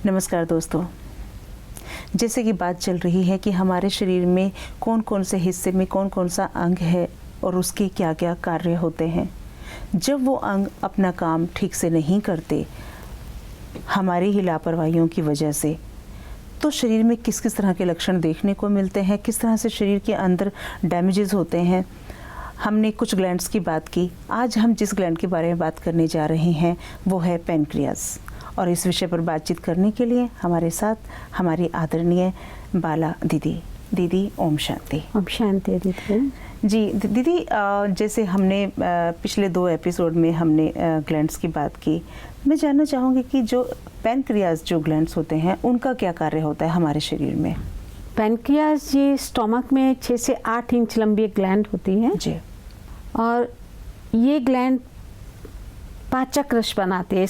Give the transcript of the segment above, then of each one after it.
नमस्कार दोस्तों। जैसे कि बात चल रही है कि हमारे शरीर में कौन कौन से हिस्से में कौन कौन सा अंग है और उसके क्या क्या कार्य होते हैं। जब वो अंग अपना काम ठीक से नहीं करते हमारी ही लापरवाहियों की वजह से, तो शरीर में किस किस तरह के लक्षण देखने को मिलते हैं, किस तरह से शरीर के अंदर डैमेजेस होते हैं। हमने कुछ ग्लैंड्स की बात की। आज हम जिस ग्लैंड के बारे में बात करने जा रहे हैं वो है पैनक्रियास। और इस विषय पर बातचीत करने के लिए हमारे साथ हमारी आदरणीय बाला दीदी। दीदी ओम शांति। ओम शांति दीदी। जी दीदी, जैसे हमने पिछले 2 एपिसोड में हमने ग्लैंड्स की बात की। मैं जानना चाहूँगी कि जो पैनक्रियास जो ग्लैंड्स होते हैं उनका क्या कार्य होता है हमारे शरीर में। पैनक्रियास जी स्टोमक में 6 से 8 इंच लंबी एक ग्लैंड होती है जी। और ये ग्लैंड पाचक रस बनाती है।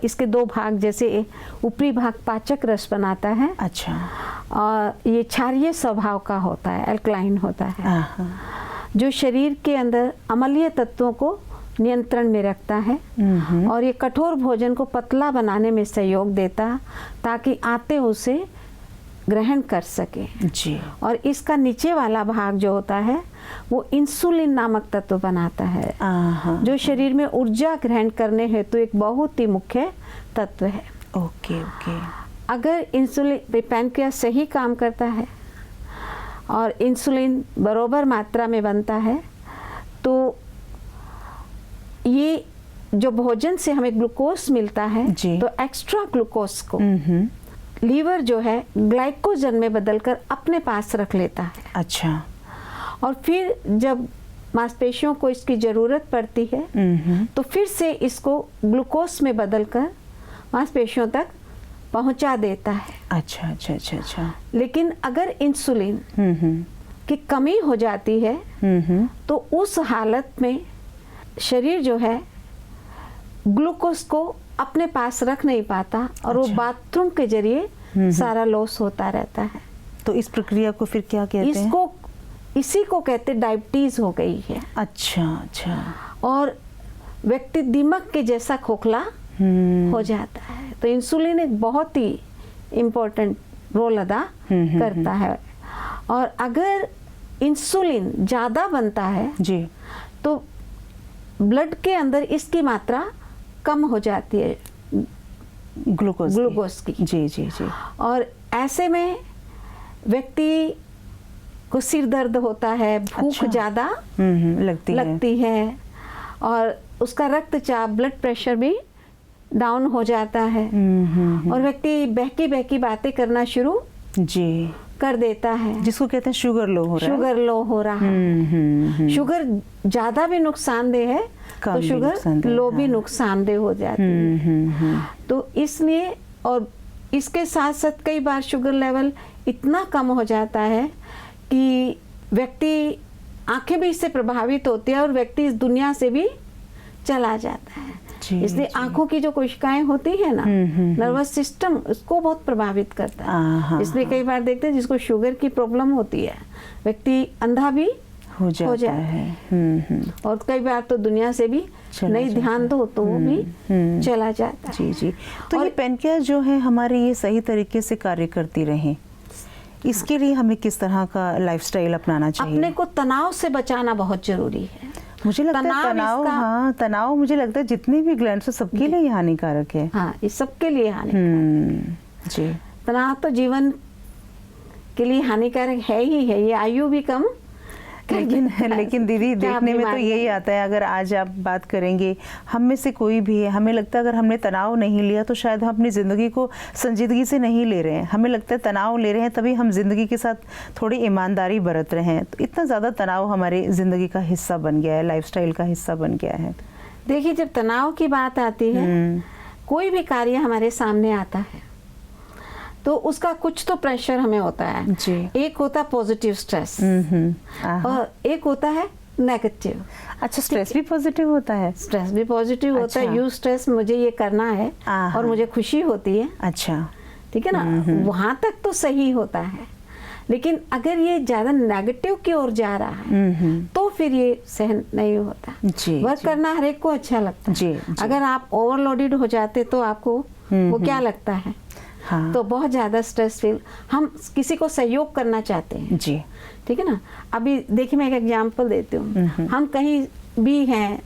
इसके 2 भाग, जैसे ऊपरी भाग पाचक रस बनाता है। अच्छा। और ये क्षारीय स्वभाव का होता है, एल्कलाइन होता है, जो शरीर के अंदर अम्लीय तत्वों को नियंत्रण में रखता है। और ये कठोर भोजन को पतला बनाने में सहयोग देता ताकि आते उसे ग्रहण कर सके जी। और इसका नीचे वाला भाग जो होता है वो इंसुलिन नामक तत्व बनाता है, जो शरीर में ऊर्जा ग्रहण करने हेतु एक बहुत ही मुख्य तत्व है। Okay okay. अगर इंसुलिन पैनक्रियास सही काम करता है और इंसुलिन बराबर मात्रा में बनता है तो ये जो भोजन से हमें ग्लूकोज मिलता है तो एक्स्ट्रा ग्लूकोज को लीवर जो है ग्लाइकोजन में बदलकर अपने पास रख लेता है। अच्छा। और फिर जब मांसपेशियों को इसकी ज़रूरत पड़ती है तो फिर से इसको ग्लूकोज में बदलकर मांसपेशियों तक पहुंचा देता है। अच्छा अच्छा अच्छा अच्छा। लेकिन अगर इंसुलिन की कमी हो जाती है तो उस हालत में शरीर जो है ग्लूकोज को अपने पास रख नहीं पाता और वो बाथरूम के जरिए सारा लॉस होता रहता है। तो इस प्रक्रिया को फिर क्या कहते हैं? इसी को कहते डायबिटीज हो गई है। अच्छा अच्छा। और व्यक्ति दीमक के जैसा खोखला हो जाता है। तो इंसुलिन एक बहुत ही इम्पोर्टेंट रोल अदा करता है। और अगर इंसुलिन ज़्यादा बनता है जी तो ब्लड के अंदर इसकी मात्रा कम हो जाती है, ग्लूकोज की। जी जी जी। और ऐसे में व्यक्ति को सिर दर्द होता है, भूख ज़्यादा लगती है और उसका रक्तचाप, ब्लड प्रेशर भी डाउन हो जाता है। और व्यक्ति बहकी बहकी बातें करना शुरू जी कर देता है, जिसको कहते हैं शुगर लो हो रहा है। शुगर लो हो रहा है। शुगर ज़्यादा भी नुकसानदेह है तो शुगर लो भी नुकसानदेह हो जाती है। तो इसलिए, और इसके साथ साथ कई बार शुगर लेवल इतना कम हो जाता है कि व्यक्ति, आंखें भी इससे प्रभावित होती है और व्यक्ति इस दुनिया से भी चला जाता है। इसलिए आंखों की जो कोशिकाएं होती है ना, नर्वस सिस्टम, उसको बहुत प्रभावित करता है। इसलिए कई बार देखते हैं जिसको शुगर की प्रॉब्लम होती है व्यक्ति अंधा भी हो जाता है। और कई बार तो दुनिया से भी नहीं ध्यान दो तो वो भी चला जाता है। जी जी। तो ये पैनक्रियास जो है हमारे, ये सही तरीके से कार्य करती रहे, इसके लिए हमें किस तरह का लाइफस्टाइल अपनाना चाहिए? अपने को तनाव से बचाना बहुत जरूरी है। मुझे लगता है तनाव, हाँ तनाव मुझे लगता है जितने भी ग्लैंड्स हैं सबके लिए हानिकारक है। हाँ, ये सबके लिए हानिकारक जी। तनाव तो जीवन के लिए हानिकारक है ही है। ये आयु भी कम लेकिन दीदी देखने में तो यही आता है। अगर आज आप बात करेंगे, हम में से कोई भी है, हमें लगता है अगर हमने तनाव नहीं लिया तो शायद हम अपनी ज़िंदगी को संजीदगी से नहीं ले रहे हैं। हमें लगता है तनाव ले रहे हैं तभी हम ज़िंदगी के साथ थोड़ी ईमानदारी बरत रहे हैं। तो इतना ज़्यादा तनाव हमारे ज़िंदगी का हिस्सा बन गया है, लाइफस्टाइल का हिस्सा बन गया है। देखिए, जब तनाव की बात आती है, कोई भी कार्य हमारे सामने आता है तो उसका कुछ तो प्रेशर हमें होता है जी। एक होता है पॉजिटिव स्ट्रेस और एक होता है नेगेटिव। अच्छा, स्ट्रेस भी पॉजिटिव होता है? स्ट्रेस भी पॉजिटिव होता है। यू स्ट्रेस, मुझे ये करना है और मुझे खुशी होती है। अच्छा, ठीक है ना, वहां तक तो सही होता है। लेकिन अगर ये ज़्यादा नेगेटिव की ओर जा रहा है तो फिर ये सहन नहीं होता। वर्क करना हर एक को अच्छा लगता है। अगर आप ओवरलोडेड हो जाते तो आपको वो क्या लगता है, हाँ। तो बहुत ज़्यादा स्ट्रेस फील, हम किसी को सहयोग करना चाहते हैं जी, ठीक है ना। अभी देखिए मैं एक एग्जांपल देती हूँ, हम कहीं भी हैं,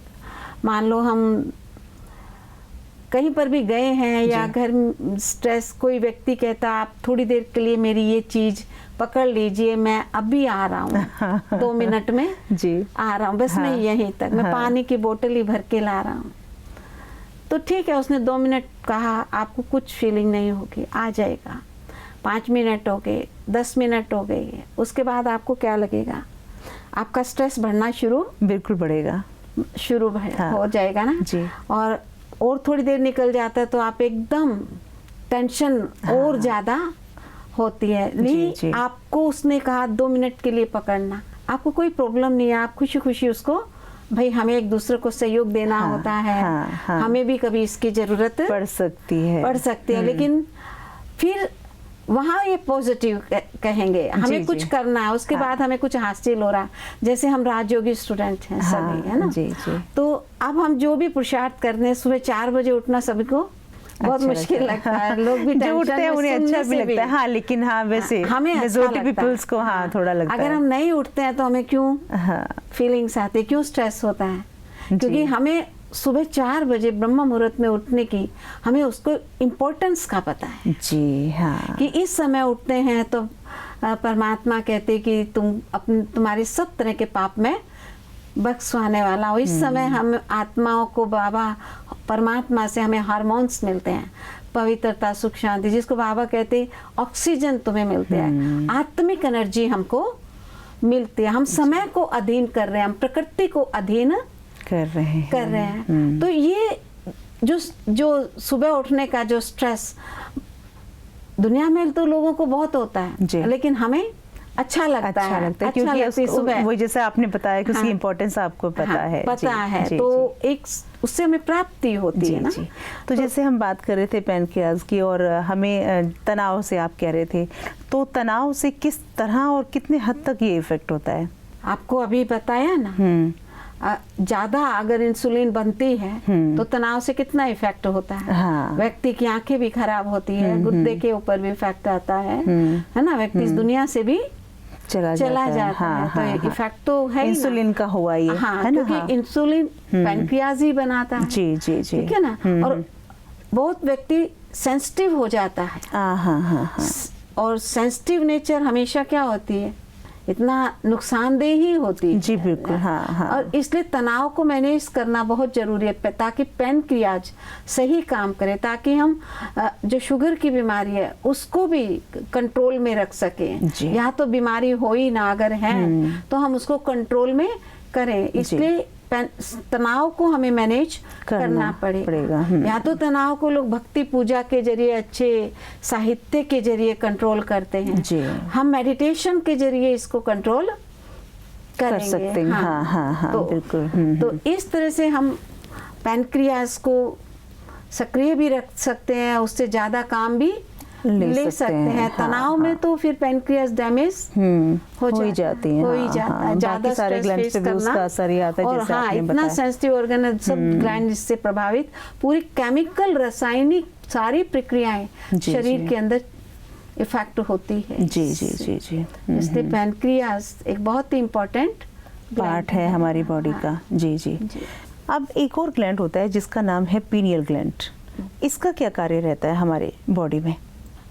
मान लो हम कहीं पर भी गए हैं या घर में स्ट्रेस, कोई व्यक्ति कहता आप थोड़ी देर के लिए मेरी ये चीज़ पकड़ लीजिए, मैं अभी आ रहा हूँ 2 मिनट में जी आ रहा हूँ, बस मैं यहीं तक, मैं पानी की बोतल ही भर के ला रहा हूँ। तो ठीक है, उसने 2 मिनट कहा, आपको कुछ फीलिंग नहीं होगी, आ जाएगा। 5 मिनट हो गए, 10 मिनट हो गए, उसके बाद आपको क्या लगेगा? आपका स्ट्रेस बढ़ना बिल्कुल बढ़ेगा, हो जाएगा ना जी। और थोड़ी देर निकल जाता है तो आप एकदम टेंशन और ज़्यादा होती है। नहीं, आपको उसने कहा 2 मिनट के लिए पकड़ना, आपको कोई प्रॉब्लम नहीं है, आप खुशी खुशी उसको, भाई हमें एक दूसरे को सहयोग देना होता है, हमें भी कभी इसकी ज़रूरत पड़ सकती है, लेकिन फिर वहाँ ये पॉजिटिव कहेंगे, हमें कुछ करना है, उसके बाद हमें कुछ हासिल हो रहा, जैसे हम राजयोगी स्टूडेंट हैं सभी, है ना। तो अब हम जो भी पुरुषार्थ करते हैं, सुबह 4 बजे उठना सभी को बहुत मुश्किल लगता है, लोग भी जो उठते हैं उन्हें अच्छा भी लगता है, हाँ, लेकिन हाँ वैसे हमें मेजॉरिटी पीपल्स को हाँ थोड़ा लगता है। अगर हम नहीं उठते हैं तो हमें क्यों फीलिंग्स आती है, क्यों स्ट्रेस होता है? क्योंकि हमें सुबह 4 बजे ब्रह्म मुहूर्त में उठने की, हमें उसको इम्पोर्टेंस का पता है जी, हाँ, कि इस समय उठते हैं तो परमात्मा कहते कि तुम्हारे सब तरह के पाप में बख्शवाने वाला हो। इस समय हम आत्माओं को बाबा परमात्मा से हमें हार्मोन्स मिलते हैं, पवित्रता, सुख, शांति, जिसको बाबा कहते ऑक्सीजन तुम्हें मिलते हैं, आत्मिक एनर्जी हमको मिलती है। हम समय को अधीन कर रहे हैं, हम प्रकृति को अधीन कर रहे हैं। तो ये जो सुबह उठने का जो स्ट्रेस दुनिया में तो लोगों को बहुत होता है, लेकिन हमें अच्छा लगता है क्योंकि सुबह वही जैसे आपने बताया कि उसकी इम्पोर्टेंस आपको पता है, तो एक उससे हमें प्राप्ति होती है ना। तो जैसे हम बात कर रहे थे पैनक्रियाज की और हमें तनाव से आप कह रहे थे, तो तनाव से किस तरह और कितने हद तक ये इफेक्ट होता है? आपको अभी बताया ना, ज्यादा अगर इंसुलिन बनती है तो तनाव से कितना इफेक्ट होता है। व्यक्ति की आंखें भी खराब होती है, गुर्दे के ऊपर भी इफेक्ट आता है ना, व्यक्ति इस दुनिया से भी चला जाता है। तो इफेक्ट तो है इंसुलिन का हुआ ये, है ना, क्योंकि इंसुलिन पैनक्रियाज ही बनाता है, जी जी जी, ठीक है ना। और बहुत व्यक्ति सेंसिटिव हो जाता है, और सेंसिटिव नेचर हमेशा क्या होती है, इतना नुकसानदेह ही होती है। जी बिल्कुल, हाँ। और इसलिए तनाव को मैनेज करना बहुत जरूरी है, ताकि पैनक्रियाज सही काम करे, ताकि हम जो शुगर की बीमारी है उसको भी कंट्रोल में रख सकें। या तो बीमारी हो ही ना, अगर है तो हम उसको कंट्रोल में करें। इसलिए तनाव को हमें मैनेज करना पड़ेगा। या तो तनाव को लोग भक्ति पूजा के जरिए, अच्छे साहित्य के जरिए कंट्रोल करते हैं, हम मेडिटेशन के जरिए इसको कंट्रोल कर सकते हैं। हाँ, तो बिल्कुल। तो इस तरह से हम पैनक्रियाज को सक्रिय भी रख सकते हैं, उससे ज्यादा काम भी ले सकते हैं। तनाव में तो फिर पैनक्रियाज डैमेज हो ही जाती है, ज्यादा सारे ग्लैंड पे भी उसका असर ही आता है, और हाँ, इतना सेंसिटिव ऑर्गन है, सब ग्लैंड इससे प्रभावित, पूरी केमिकल रासायनिक सारी प्रक्रियाएं शरीर के अंदर इफेक्ट होती है। जी जी जी जी, इसलिए पैनक्रियाज एक बहुत ही इम्पोर्टेंट पार्ट है हमारी बॉडी का। जी जी। अब एक और ग्लैंड होता है जिसका नाम है पीनियल ग्लैंड, इसका क्या कार्य रहता है हमारे बॉडी में?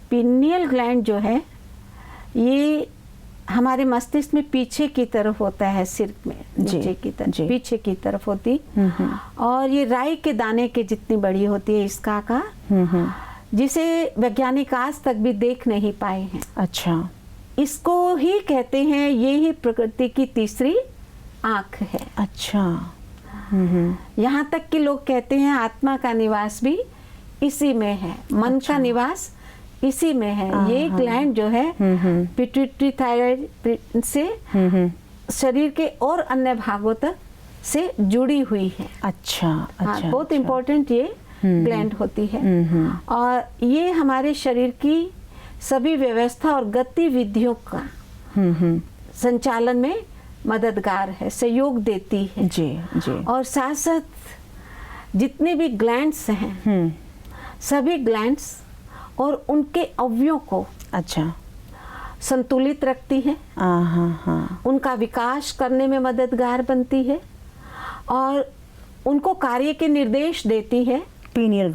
पीनियल ग्लैंड जो है ये हमारे मस्तिष्क में पीछे की तरफ होता है, सिर में नीचे की तरफ, पीछे की तरफ होती, और ये राई के दाने के जितनी बड़ी होती है इसका आकार, जिसे वैज्ञानिक आज तक भी देख नहीं पाए हैं। अच्छा, इसको ही कहते हैं, ये ही प्रकृति की तीसरी आंख है। अच्छा, यहाँ तक कि लोग कहते हैं आत्मा का निवास भी इसी में है, मन का निवास इसी में है। ये ग्लैंड जो है पिट्यूटरी थायराइड से शरीर के और अन्य भागों तक से जुड़ी हुई है। अच्छा, अच्छा, बहुत इम्पोर्टेंट ये ग्लैंड होती है, और ये हमारे शरीर की सभी व्यवस्था और गतिविधियों का संचालन में मददगार है, सहयोग देती है। जी जी। और साथ साथ जितने भी ग्लैंड्स हैं, सभी ग्लैंड्स और उनके अवयवों को अच्छा संतुलित रखती है। हाँ। उनका विकास करने में मददगार बनती है और उनको कार्य के निर्देश देती है। पीनियल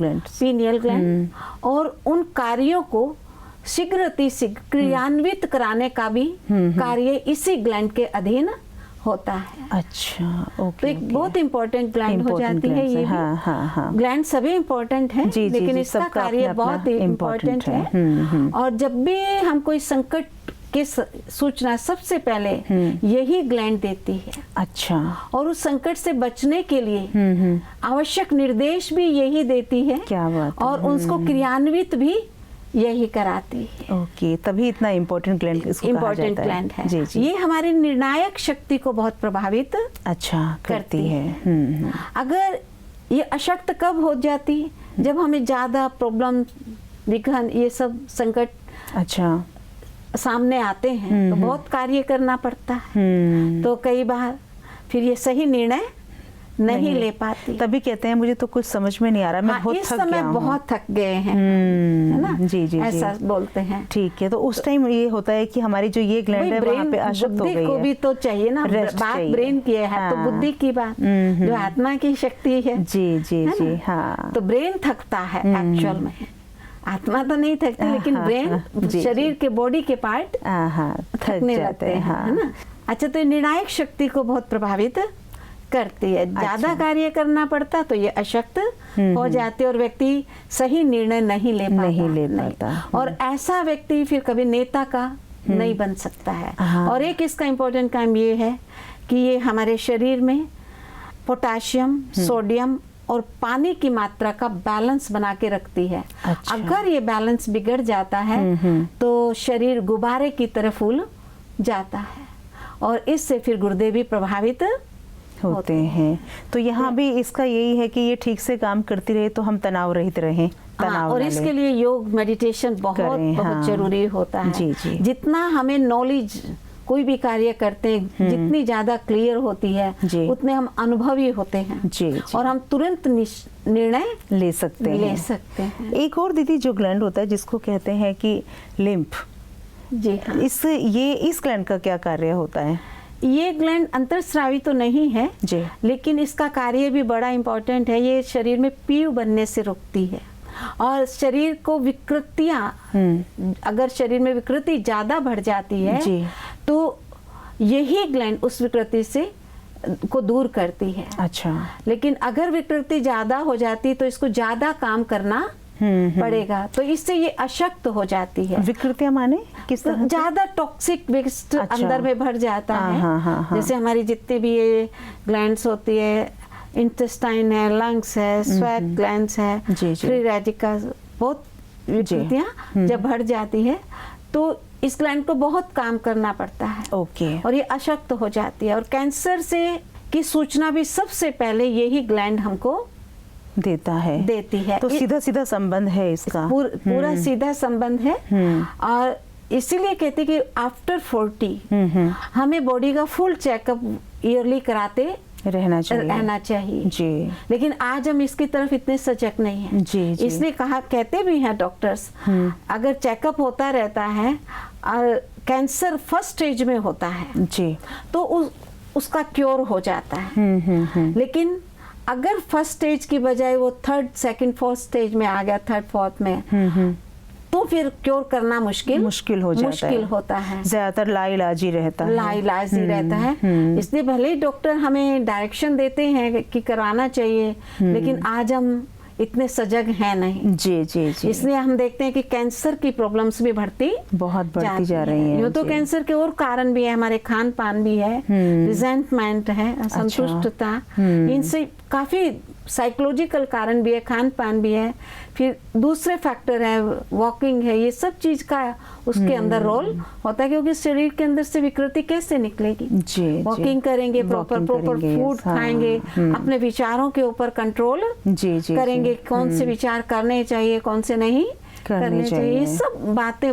ग्लैंड और उन कार्यों को शीघ्र अतिशीघ्र क्रियान्वित कराने का भी कार्य इसी ग्लैंड के अधीन होता है। अच्छा, ओके। तो एक बहुत इम्पोर्टेंट ग्लैंड हो जाती है ये। हाँ। ग्लैंड सभी इम्पोर्टेंट है, लेकिन इसका कार्य बहुत इम्पोर्टेंट है। और जब भी हम कोई संकट की सूचना सबसे पहले यही ग्लैंड देती है। अच्छा। और उस संकट से बचने के लिए आवश्यक निर्देश भी यही देती है। क्या बात है। और उसको क्रियान्वित भी यही कराती है। ओके, तभी इतना इम्पोर्टेंट ग्लैंड इसको कहा जाता है। ग्लैंड है। जी। ये हमारी निर्णायक शक्ति को बहुत प्रभावित करती है। अगर ये अशक्त कब हो जाती, जब हमें ज्यादा प्रॉब्लम, विघ्न, ये सब संकट अच्छा सामने आते हैं तो बहुत कार्य करना पड़ता है। तो कई बार फिर ये सही निर्णय नहीं ले पाती। तभी कहते हैं मुझे तो कुछ समझ में नहीं आ रहा, मैं बहुत इस थक गया समय हूँ। बहुत थक गए हैं, है ना? जी ऐसा बोलते हैं। ठीक है, तो उस टाइम ये होता है कि हमारी जो ये ग्लैंड है वहाँ पे अशक्त हो गई है। बुद्धि को भी तो चाहिए ना, बात ब्रेन की है तो बुद्धि की बात, जो आत्मा की शक्ति है। जी हाँ। तो ब्रेन थकता है एक्चुअल में, आत्मा तो नहीं थकती, लेकिन ब्रेन, शरीर के बॉडी के पार्ट थकने लगते हैं, है ना? अच्छा, तो निर्णायक शक्ति को बहुत प्रभावित करती है। ज्यादा कार्य करना पड़ता तो ये अशक्त हो जाते और व्यक्ति सही निर्णय नहीं ले पाता। और ऐसा व्यक्ति फिर कभी नेता का नहीं बन सकता है। और एक इसका इम्पोर्टेंट काम ये है कि ये हमारे शरीर में पोटाशियम, सोडियम और पानी की मात्रा का बैलेंस बना के रखती है। अच्छा। अगर ये बैलेंस बिगड़ जाता है तो शरीर गुब्बारे की तरह फूल जाता है और इससे फिर गुर्दे भी प्रभावित होते हैं। तो यहाँ भी इसका यही है कि ये ठीक से काम करती रहे तो हम तनाव रहित रहें। और इसके लिए योग, मेडिटेशन बहुत जरूरी होता है। जी। जितना हमें नॉलेज कोई भी कार्य करते हैं, जितनी ज्यादा क्लियर होती है उतने हम अनुभवी होते हैं। जी। और हम तुरंत निर्णय ले सकते हैं। एक और दीदी जो ग्लैंड होता है जिसको कहते हैं कि लिम्फ, जी हाँ, इस ग्लैंड का क्या कार्य होता है? ये ग्लैंड अंतर्स्रावी तो नहीं है जी, लेकिन इसका कार्य भी बड़ा इम्पोर्टेंट है। ये शरीर में पीयू बनने से रोकती है और शरीर को विकृतियां, अगर शरीर में विकृति ज्यादा बढ़ जाती है जी, तो यही ग्लैंड उस विकृति से को दूर करती है। अच्छा। लेकिन अगर विकृति ज्यादा हो जाती तो इसको ज्यादा काम करना पड़ेगा, तो इससे ये अशक्त हो जाती है। विकृतियां माने किस तरह? ज्यादा टॉक्सिक वेस्ट अंदर में भर जाता है। हाँ। जैसे हमारी जितनी भी ये ग्लैंड्स होती है, इंटेस्टाइन है, लंग्स है, स्वेट ग्लैंड्स है, फ्री रेडिकल्स, बहुत विकृतियां जब भर जाती है तो इस ग्लैंड को बहुत काम करना पड़ता है। ओके। और ये अशक्त हो जाती है। और कैंसर से की सूचना भी सबसे पहले यही ग्लैंड हमको देती है। तो सीधा संबंध है इसका, पूरा सीधा संबंध है। और इसीलिए कहते कि आफ्टर 40 हमें बॉडी का फुल चेकअप ईयरली कराते रहना चाहिए जी। लेकिन आज हम इसकी तरफ इतने सजग नहीं हैं जी। इसलिए कहते भी हैं डॉक्टर्स, अगर चेकअप होता रहता है और कैंसर फर्स्ट स्टेज में होता है जी, तो उसका क्योर हो जाता है। लेकिन अगर फर्स्ट स्टेज की बजाय वो थर्ड, सेकंड, फोर्थ स्टेज में आ गया, थर्ड, फोर्थ में, तो फिर क्योर करना मुश्किल होता है। ज्यादातर लाइलाजी रहता है। इसलिए भले ही डॉक्टर हमें डायरेक्शन देते हैं कि कराना चाहिए, लेकिन आज हम इतने सजग हैं नहीं जी। इसलिए हम देखते हैं कि कैंसर की प्रॉब्लम्स भी बहुत बढ़ती जा रही हैं। यूँ तो कैंसर के और कारण भी है, हमारे खान पान भी है, रिजेंटमेंट है, असंतुष्टता, इनसे काफी साइकोलॉजिकल कारण भी है, खान पान भी है, फिर दूसरे फैक्टर है, वॉकिंग है, ये सब चीज का उसके अंदर रोल होता है। क्योंकि शरीर के अंदर से विकृति कैसे निकलेगी जी। वॉकिंग करेंगे, प्रॉपर फूड खाएंगे, अपने विचारों के ऊपर कंट्रोल करेंगे, कौन से विचार करने चाहिए, कौन से नहीं करने चाहिए, ये सब बातें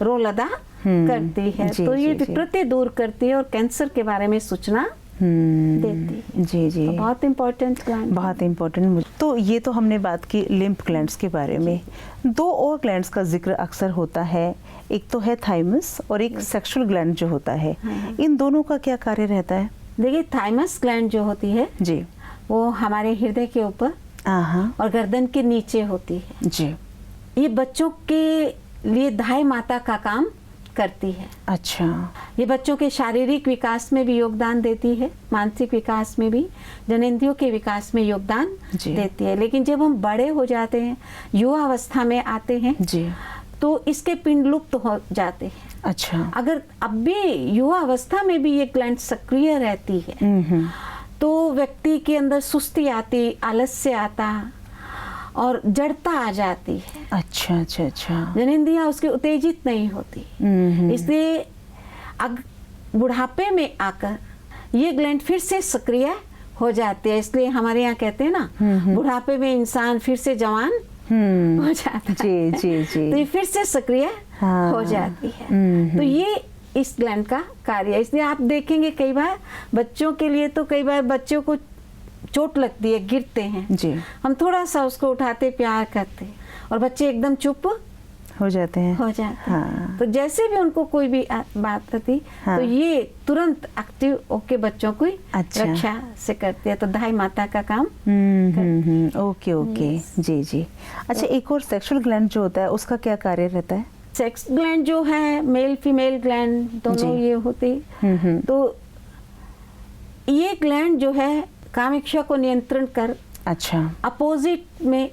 रोल अदा करती है। तो ये विकृति दूर करती है और कैंसर के बारे में सूचना देती है। जी जी, तो बहुत इम्पोर्टेंट ग्लैंड, बहुत इम्पोर्टेंट। तो ये तो हमने बात की लिम्फ ग्लैंड्स के बारे में। दो और ग्लैंड्स का जिक्र अक्सर होता है, एक तो है थाइमस और एक सेक्सुअल ग्लैंड जो होता है। इन दोनों का क्या कार्य रहता है? देखिए, थाइमस ग्लैंड जो होती है जी, वो हमारे हृदय के ऊपर और गर्दन के नीचे होती है जी। ये बच्चों के लिए दाई माता का काम करती है। अच्छा। ये बच्चों के शारीरिक विकास में भी योगदान देती है, मानसिक विकास में भी, जननेंद्रियों के विकास में योगदान देती है। लेकिन जब हम बड़े हो जाते हैं, युवा अवस्था में आते हैं जी, तो इसके पिंड लुप्त हो जाते हैं। अच्छा। अगर अब भी युवा अवस्था में भी ये ग्लैंड सक्रिय रहती है तो व्यक्ति के अंदर सुस्ती आती, आलस्य आता और जड़ता आ जाती है। अच्छा अच्छा अच्छा। जननेंद्रियां उसकी उत्तेजित नहीं होती। इसलिए बुढ़ापे में आकर ये ग्लैंड फिर से सक्रिय हो जाती है। इसलिए हमारे यहाँ कहते हैं ना, बुढ़ापे में इंसान फिर से जवान हो जाता है। जी जी जी। तो ये फिर से सक्रिय हो जाती है। तो ये इस ग्लैंड का कार्य है। इसलिए आप देखेंगे कई बार बच्चों के लिए, तो कई बार बच्चों को चोट लगती है, गिरते हैं जी, हम थोड़ा सा उसको उठाते, प्यार करते और बच्चे एकदम चुप हो जाते हैं। हाँ। तो जैसे भी उनको कोई भी बात आती तो ये तुरंत एक्टिव होके बच्चों को रक्षा से करते हैं। तो दाई माता का काम ओके ओके। जी जी। अच्छा, एक और सेक्सुअल ग्लैंड जो होता है उसका क्या कार्य रहता है? सेक्स ग्लैंड जो है, मेल फीमेल ग्लैंड दोनों ये होते। तो ये ग्लैंड जो है कामेक्षा को नियंत्रण कर, अच्छा, अपोजिट में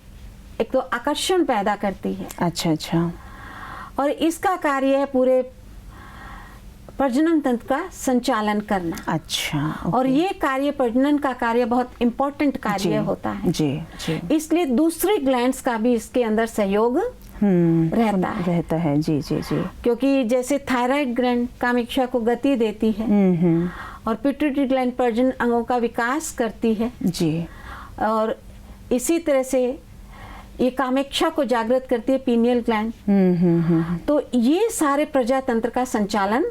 एक तो आकर्षण पैदा करती है। अच्छा अच्छा। और इसका कार्य है पूरे प्रजनन तंत्र का संचालन करना। अच्छा। और ये कार्य, प्रजनन का कार्य बहुत इम्पोर्टेंट कार्य होता है जी जी। इसलिए दूसरी ग्लैंड्स का भी इसके अंदर सहयोग रहता है। जी जी जी। क्योंकि जैसे थायराइड ग्लैंड कामेक्षा को गति देती है और पिट्यूटरी ग्लैंड प्रजनन अंगों का विकास करती है जी। और इसी तरह से ये कामेक्षा को जागृत करती है पीनियल ग्लैंड। तो ये सारे प्रजातंत्र का संचालन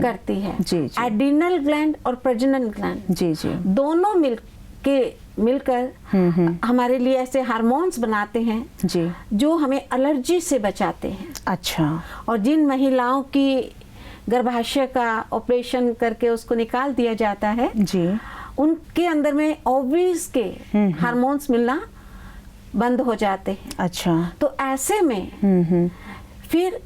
करती है जी जी। एड्रिनल ग्लैंड और प्रजनन ग्लैंड जी जी दोनों मिलकर हमारे लिए ऐसे हार्मोन्स बनाते हैं जी, जो हमें एलर्जी से बचाते हैं। अच्छा। और जिन महिलाओं की गर्भाशय का ऑपरेशन करके उसको निकाल दिया जाता है जी, उनके अंदर में ओवरीज के हार्मोन्स मिलना बंद हो जाते हैं। अच्छा। तो ऐसे में फिर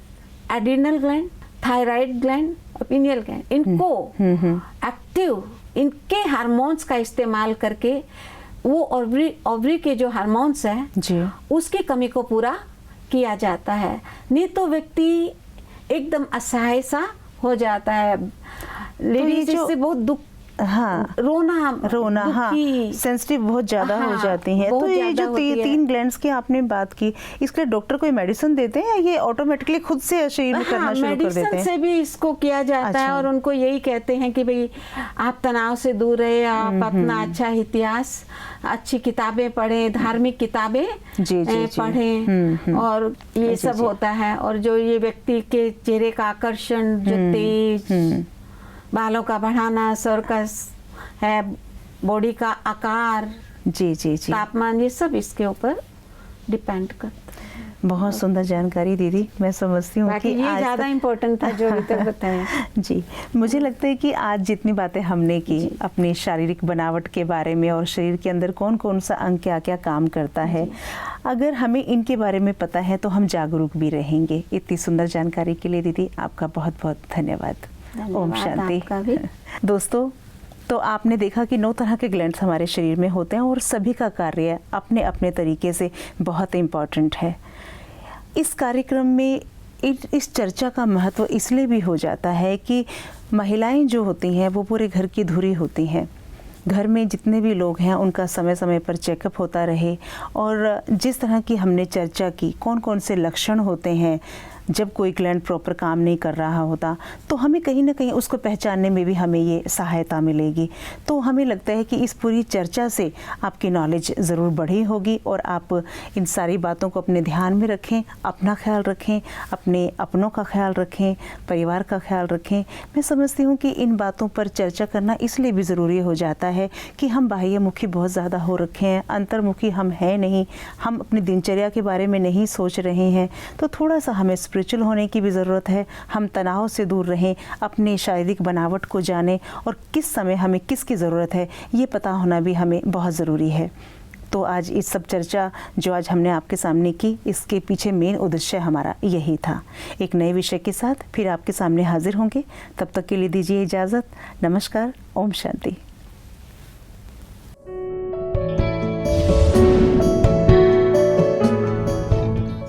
एड्रिनल ग्लैंड, थायराइड ग्लैंड और पिनियल ग्लैंड, इनको एक्टिव, इनके हार्मोन्स का इस्तेमाल करके वो ओवरी के जो हार्मोन्स है जी, उसकी कमी को पूरा किया जाता है। नहीं तो व्यक्ति एकदम असहाय सा हो जाता है। लेडीज इससे बहुत दुख, हाँ, रोना हाँ, सेंसिटिव बहुत ज्यादा हो जाती हैं। तो ये जो तीन ग्लैंड्स की आपने बात की, इसके लिए डॉक्टर कोई मेडिसिन देते हैं या ये ऑटोमेटिकली खुद से शरीर में करना शुरू कर देते हैं? मेडिसिन से भी इसको किया जाता है और उनको यही कहते हैं कि भाई आप तनाव से दूर रहे, आप अपना अच्छा इतिहास, अच्छी किताबें पढ़ें, धार्मिक किताबें पढ़ें और ये सब होता है। और जो ये व्यक्ति के चेहरे का आकर्षण, जो तेज, बालों का बढ़ाना, सर्कस है, बॉडी का आकार जी जी जी, तापमान, ये सब इसके ऊपर डिपेंड करता है। बहुत सुंदर जानकारी दीदी, मैं समझती हूँ कि ये ज़्यादा इम्पोर्टेंट था जो अभी तक बताया जी। मुझे लगता है कि आज जितनी बातें हमने की अपनी शारीरिक बनावट के बारे में और शरीर के अंदर कौन कौन सा अंग क्या क्या काम करता है, अगर हमें इनके बारे में पता है तो हम जागरूक भी रहेंगे। इतनी सुंदर जानकारी के लिए दीदी आपका बहुत बहुत धन्यवाद। ओम शांति। दोस्तों, तो आपने देखा कि 9 तरह के ग्लैंड्स हमारे शरीर में होते हैं और सभी का कार्य अपने अपने तरीके से बहुत इम्पॉर्टेंट है। इस कार्यक्रम में इस चर्चा का महत्व इसलिए भी हो जाता है कि महिलाएं जो होती हैं वो पूरे घर की धुरी होती हैं। घर में जितने भी लोग हैं उनका समय समय पर चेकअप होता रहे और जिस तरह की हमने चर्चा की, कौन कौन से लक्षण होते हैं जब कोई ग्लैंड प्रॉपर काम नहीं कर रहा होता तो हमें कहीं ना कहीं उसको पहचानने में भी हमें ये सहायता मिलेगी। तो हमें लगता है कि इस पूरी चर्चा से आपकी नॉलेज ज़रूर बढ़ी होगी और आप इन सारी बातों को अपने ध्यान में रखें, अपना ख्याल रखें, अपने अपनों का ख्याल रखें, परिवार का ख्याल रखें। मैं समझती हूँ कि इन बातों पर चर्चा करना इसलिए भी ज़रूरी हो जाता है कि हम बाह्यमुखी बहुत ज़्यादा हो रखे हैं, अंतर्मुखी हम हैं नहीं, हम अपनी दिनचर्या के बारे में नहीं सोच रहे हैं। तो थोड़ा सा हमें स्पिरिचुअल होने की भी ज़रूरत है। हम तनाव से दूर रहें, अपनी शारीरिक बनावट को जानें और किस समय हमें किसकी ज़रूरत है ये पता होना भी हमें बहुत ज़रूरी है। तो आज इस सब चर्चा जो आज हमने आपके सामने की, इसके पीछे मेन उद्देश्य हमारा यही था। एक नए विषय के साथ फिर आपके सामने हाजिर होंगे। तब तक के लिए दीजिए इजाज़त। नमस्कार। ओम शांति।